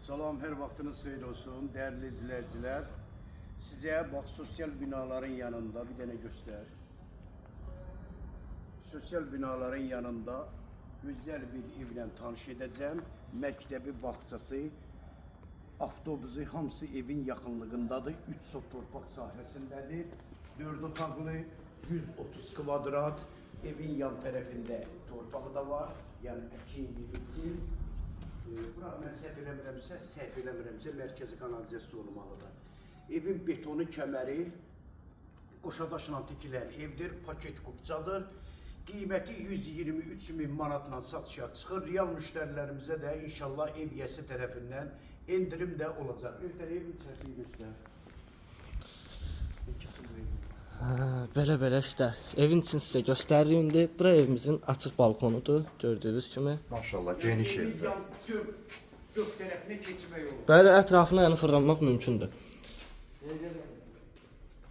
Salam, her vaxtınız xeyir olsun, değerli izleyiciler. Size bak sosyal binaların yanında bir tane göster. Sosyal binaların yanında güzel bir evle tanış edeceğim. Mektebi, bahçesi, avtobusu hamısı evin yaxınlığındadır. 3 sot torpaq sahəsindədir. 4 otaqlı, 130 kvadrat. Evin yan tərəfində torpağı da var. Yəni əkin için. Bura mən səhv eləmirəmsə mərkəzi kanalizasiya olmalıdır. Evin betonu kəməri qoşadaşla tikilən evdir, paket kupçadır. Qiyməti 123 min manatla satışa çıxır. Real müştərilərimizə də inşallah ev yəsi tərəfindən endirim də olacaq. Ötəri evin içərisini göstər. Belə işlər. Evin için sizə göstəririm. Bura evimizin açıq balkonudur, gördüyünüz kimi. Maşallah, geniş evdir. Gök tərəfinə keçmək olur. Bəli, ətrafına yəni fırlanmaq mümkündür.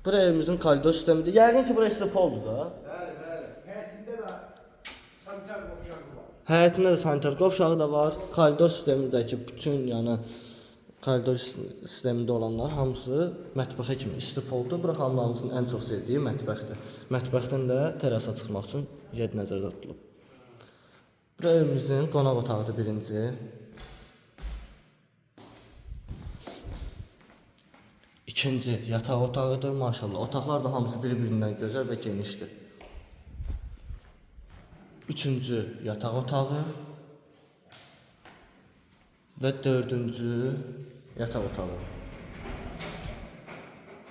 Bura evimizin koridor sistemidir. Yəqin ki, bura istepoldur da. Bəli. Həyətində də sanitar qovşağı var. Həyətində də sanitar qovşağı da var. Koridor sistemindəki bütün yəni koridor sistemində olanlar hamısı mətbəxə kimi istepoldur. Bura xanımlarımızın ən çox sevdiyi mətbəxdir. Mətbəxdən də terasa çıxmaq üçün yer nəzərdə tutulub. Bura evimizin qonaq otağıdır birinci. İkinci yataq otağıdır. Maşallah, otaqlar da hamısı bir-birindən gözəl və genişdir. Üçüncü yataq otağı və dördüncü yataq otağı.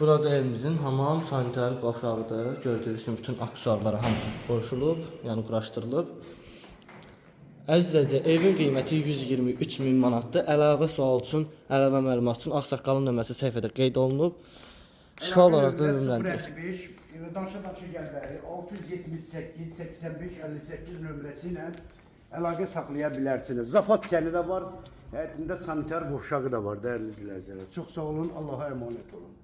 Burada evimizin hamam, sanitar qovşağıdır. Gördüyünüz kimi bütün aksesuarlara hamısı qoşulub, yəni quraşdırılıb. Əzizləcə, evin qiyməti 123 min manatdır. Əlavə sual üçün, əlavə məlumat üçün Ağsaqqalın nömrəsi səhifədə qeyd olunub. Şifa olaraq da ürünləndir. Danışa gəlbəri 678 85 58 nömrəsi ilə əlaqə saxlaya bilərsiniz. Zapat səni də var, həyətində sanitar qovşağı da var, dəyərli izləyicilər. Çox sağ olun, Allah'a emanet olun.